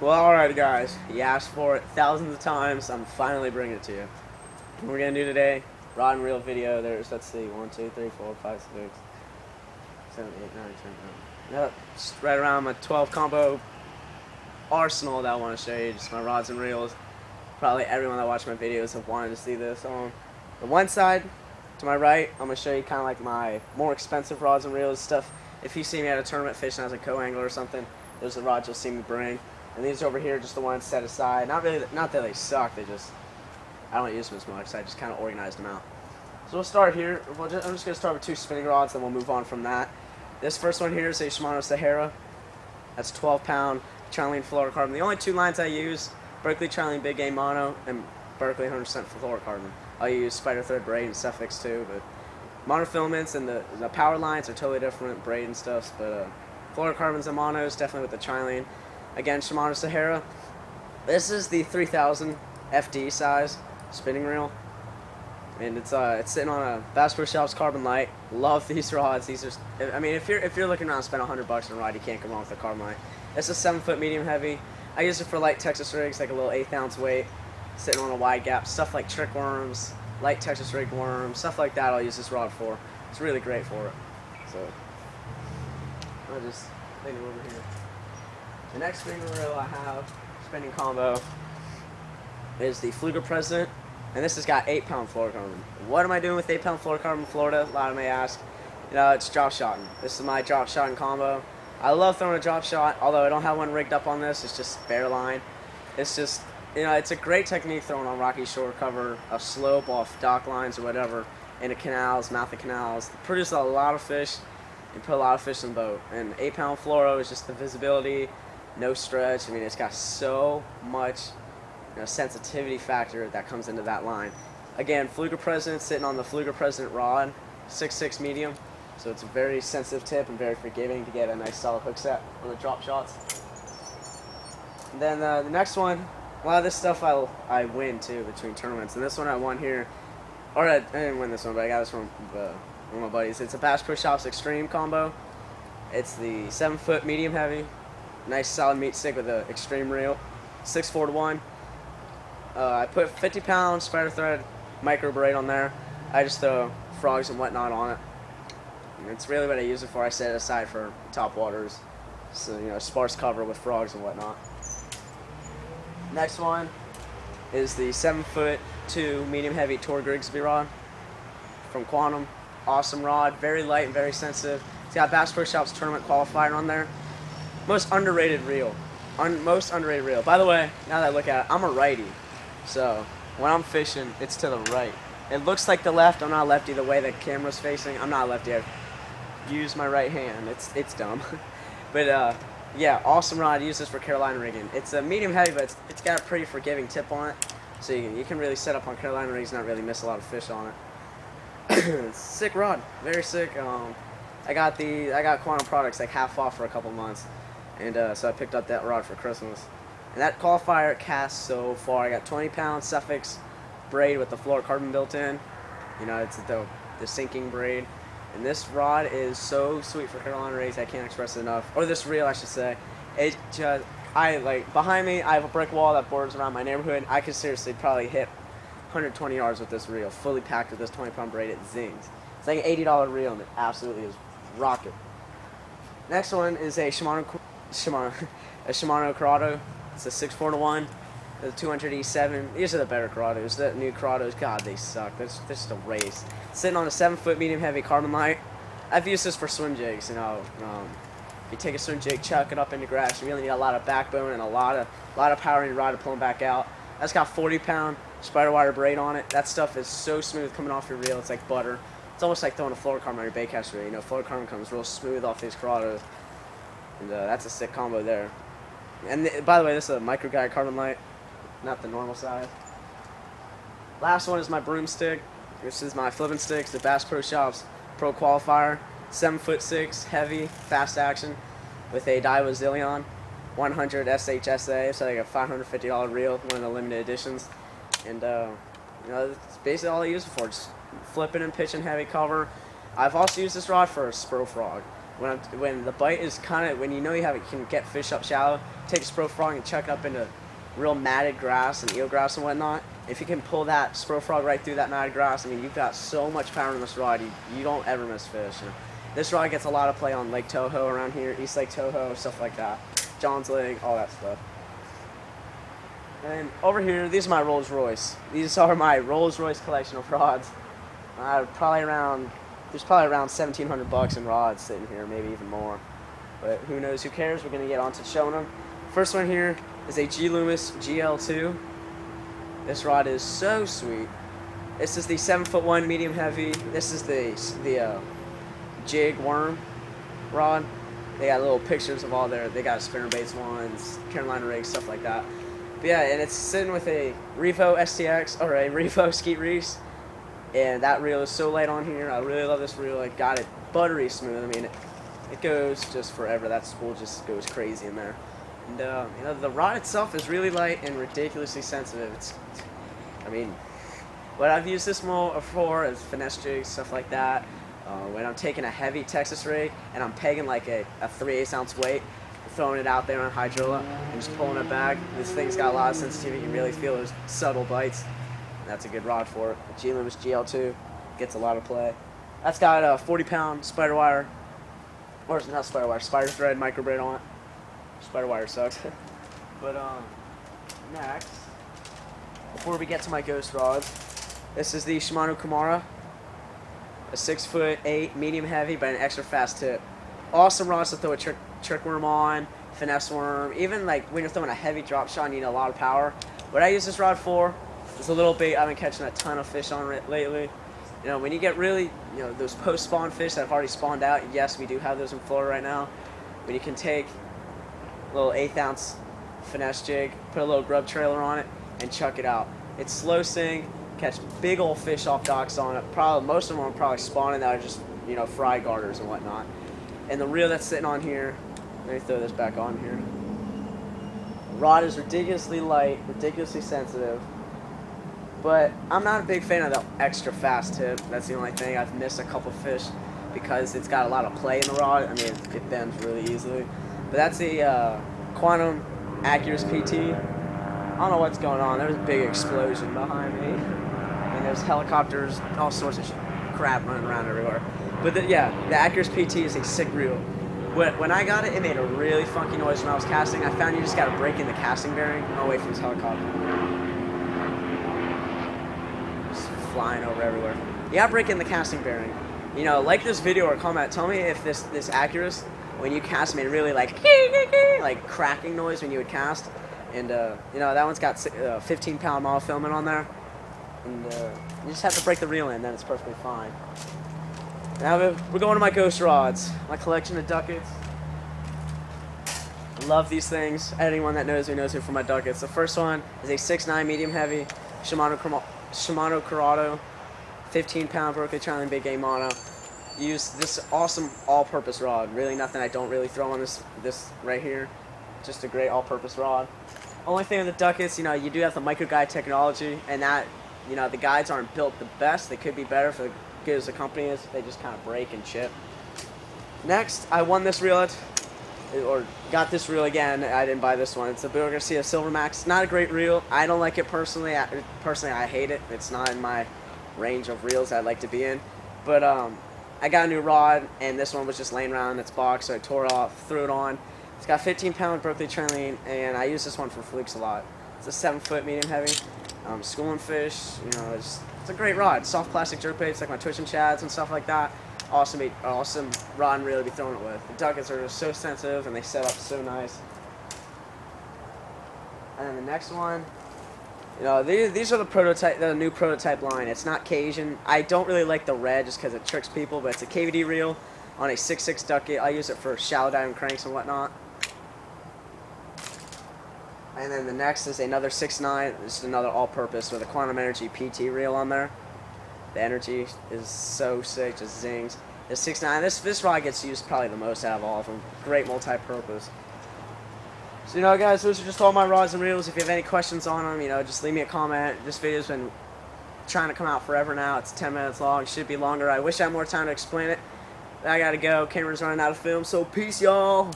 Well, alright guys, you asked for it thousands of times, I'm finally bringing it to you. What we're going to do today, rod and reel video, there's, let's see, 1, 2, 3, 4, 5, 6, 7, 8, 9, 10, 11. Yep, just right around my 12 combo arsenal that I want to show you, just my rods and reels. Probably everyone that watched my videos have wanted to see this. On the one side, to my right, I'm going to show you kind of like my more expensive rods and reels stuff. If you see me at a tournament fishing as a co-angler or something, those are the rods you'll see me bring. And these over here are just the ones set aside. Not that they suck. They just, I don't use them as much. So I just kind of organized them out. So we'll start here. I'm just going to start with 2 spinning rods, then we'll move on from that. This first one here is a Shimano Sahara. That's 12-pound Trilene fluorocarbon. The only 2 lines I use, Berkeley Trilene Big Game Mono and Berkeley 100% fluorocarbon. I'll use spider thread braid and suffix too, but monofilaments and the power lines are totally different, braid and stuff. But fluorocarbons and monos definitely with the Trilene. Again, Shimano Sahara. This is the 3000 FD size spinning reel, and it's sitting on a Bass Pro Shops Carbon Light. Love these rods. These are, I mean, if you're looking around to spend $100 on a rod, you can't go wrong with a Carbon Light. It's a 7-foot medium heavy. I use it for light Texas rigs, like a little 1/8 ounce weight, sitting on a wide gap, stuff like trick worms, light Texas rig worms, stuff like that. I'll use this rod for. It's really great for it. So I'll just lean it over here. The next spinning reel I have, spinning combo, is the Fluger President, and this has got 8-pound fluorocarbon. What am I doing with 8-pound fluorocarbon in Florida? A lot of them may ask. You know, it's drop shotting. This is my drop shotting combo. I love throwing a drop shot, although I don't have one rigged up on this. It's just bare line. It's just, you know, it's a great technique throwing on rocky shore cover, a slope off dock lines or whatever, into canals, mouth of canals. Produce a lot of fish and put a lot of fish in the boat. And 8-pound fluoro is just the visibility, no stretch. I mean, it's got so much, you know, sensitivity factor that comes into that line. Again, Fluger President sitting on the Fluger President rod, 6.6 medium. So it's a very sensitive tip and very forgiving to get a nice solid hook set on the drop shots. And then the next one, a lot of this stuff I win too between tournaments. And this one I won here, or I didn't win this one, but I got this from one of my buddies. It's a Bass Pro Shops Extreme combo. It's the 7-foot medium heavy, nice solid meat stick with an extreme reel, 6/4 to 1. I put 50-pound spider thread micro braid on there. I just throw frogs and whatnot on it. And it's really what I use it for. I set it aside for top waters, so you know, sparse cover with frogs and whatnot. Next one is the 7'2" medium heavy Tor Grigsby rod from Quantum. Awesome rod, very light and very sensitive. It's got Bass Pro Shops tournament qualifier on there. Most underrated reel. Most underrated reel. By the way, now that I look at it, I'm a righty. So when I'm fishing, it's to the right. It looks like the left. I'm not a lefty the way the camera's facing. I'm not a lefty. I use my right hand. It's dumb. But yeah, awesome rod. I use this for Carolina rigging. It's a medium heavy, but it's got a pretty forgiving tip on it. So you can really set up on Carolina rigs and not really miss a lot of fish on it. Sick rod. Very sick. I got Quantum products like half off for a couple months. And so I picked up that rod for Christmas. And that qualifier casts so far. I got 20-pound suffix braid with the fluorocarbon built in. You know, it's the sinking braid. And this rod is so sweet for Carolina rigs, I can't express it enough. Or this reel, I should say. It just, behind me, I have a brick wall that borders around my neighborhood. I could seriously probably hit 120 yards with this reel, fully packed with this 20-pound braid. It zings. It's like an $80 reel, and it absolutely is rocket. Next one is a Shimano Corrado. It's a 6/4 to 1. The 200E7. These are the better Corrados. The new Corrados, God, they suck. This is just a race. Sitting on a 7-foot medium heavy carbon light. I've used this for swim jigs. You know, if you take a swim jig, chuck it up in the grass, you really need a lot of backbone and a lot of power in your rod to pull them back out. That's got 40-pound spider wire braid on it. That stuff is so smooth coming off your reel. It's like butter. It's almost like throwing a fluorocarbon on your baitcaster reel. You know, fluorocarbon comes real smooth off these Corrados, and that's a sick combo there. And by the way, this is a micro guide carbon light, not the normal size. Last one is my Broomstick. This is my flipping sticks, the Bass Pro Shops Pro Qualifier, 7'6", heavy, fast action, with a Daiwa Zillion 100 SHSA. So like a $550 reel, one of the limited editions. And you know, it's basically all I use it for, just flipping and pitching heavy cover. I've also used this rod for a spro frog. when the bite is kind of, when you know you have it, can get fish up shallow, take a spro frog and chuck it up into real matted grass and eelgrass and whatnot. If you can pull that spro frog right through that matted grass, I mean, you've got so much power in this rod, you don't ever miss fish. You know? This rod gets a lot of play on Lake Toho around here, East Lake Toho, stuff like that. John's Lake, all that stuff. And over here, these are my Rolls Royce. These are my Rolls Royce collection of rods. There's probably around $1,700 in rods sitting here, maybe even more. But who knows? Who cares? We're gonna get on to showing them. First one here is a Loomis GL2. This rod is so sweet. This is the 7'1" medium heavy. This is the jig worm rod. They got little pictures of all they got spinnerbaits ones, Carolina rigs, stuff like that. But yeah, and it's sitting with a Revo STX, or a Revo Skeet Reese. And that reel is so light on here. I really love this reel. I got it buttery smooth. I mean, it goes just forever. That spool just goes crazy in there. And you know, the rod itself is really light and ridiculously sensitive. I mean, what I've used this for is finesse jigs, stuff like that. When I'm taking a heavy Texas rig and I'm pegging like a 3/8 ounce weight, throwing it out there on hydrola and just pulling it back. This thing's got a lot of sensitivity. You really feel those subtle bites. That's a good rod for it. The Loomis GL2 gets a lot of play. That's got a 40-pound spider wire, or not spider wire, spider thread micro braid on it. Spider wire sucks. But next, before we get to my ghost rods, this is the Shimano Kumara, a 6'8" medium heavy, but an extra fast tip. Awesome rods to throw a trick worm on, finesse worm, even like when you're throwing a heavy drop shot and you need a lot of power. What I use this rod for is a little bait. I've been catching a ton of fish on it lately. You know, when you get really, you know, those post-spawn fish that have already spawned out, yes, we do have those in Florida right now, but you can take a little 1/8 ounce finesse jig, put a little grub trailer on it, and chuck it out. It's slow sink, catch big old fish off docks on it. Probably most of them are probably spawning that are just, you know, fry garters and whatnot. And the reel that's sitting on here, let me throw this back on here. The rod is ridiculously light, ridiculously sensitive, but I'm not a big fan of the extra fast tip. That's the only thing. I've missed a couple fish because it's got a lot of play in the rod. I mean, it bends really easily. But that's a Quantum Accuracy PT. I don't know what's going on. There's a big explosion behind me. And there's helicopters, all sorts of crap running around everywhere. But yeah, the Accuracy PT is a sick reel. When I got it, it made a really funky noise when I was casting. I found you just got to break in the casting bearing. Oh, wait for this helicopter. Just flying over everywhere. You got to break in the casting bearing. You know, like this video or comment, tell me if this Accuracy, when you cast, made a really like cracking noise when you would cast. And you know, that one's got 15-pound monofilament on there. And you just have to break the reel in, then it's perfectly fine. Now we're going to my ghost rods, my collection of duckets. I love these things. Anyone that knows me knows me for my duckets. The first one is a 6'9" medium heavy Shimano Curado, 15-pound Berkeley Charlie Big Game Mono. Use this awesome all-purpose rod. Really nothing I don't really throw on this right here. Just a great all-purpose rod. Only thing with the duckets, you know, you do have the micro guide technology, and that, you know, the guides aren't built the best. They could be better for the good as the company is. They just kind of break and chip. Next, I won this reel or got this reel again. I didn't buy this one. It's the Bill Garcia Silver Max. Not a great reel. I don't like it personally. I hate it. It's not in my range of reels I'd like to be in. But I got a new rod, and this one was just laying around in its box, so I tore it off, threw it on. It's got 15-pound Berkeley Trilene, and I use this one for flukes a lot. It's a 7-foot medium heavy. Schooling fish, you know, it's a great rod. Soft plastic jerkbaits like my Twitch and Chads and stuff like that. Awesome rod and reel to be throwing it with. The duckets are just so sensitive, and they set up so nice. And then the next one, you know, these are the new prototype line. It's not Cajun. I don't really like the red just because it tricks people, but it's a KVD reel on a 6'6" ducket. I use it for shallow diving cranks and whatnot. And then the next is another 6'9", just another all-purpose with a Quantum Energy PT reel on there. The energy is so sick, just zings. The 6'9", this rod gets used probably the most out of all of them. Great multi-purpose. So, you know, guys, those are just all my rods and reels. If you have any questions on them, you know, just leave me a comment. This video's been trying to come out forever now. It's 10 minutes long. It should be longer. I wish I had more time to explain it. I gotta go. Camera's running out of film, so peace, y'all.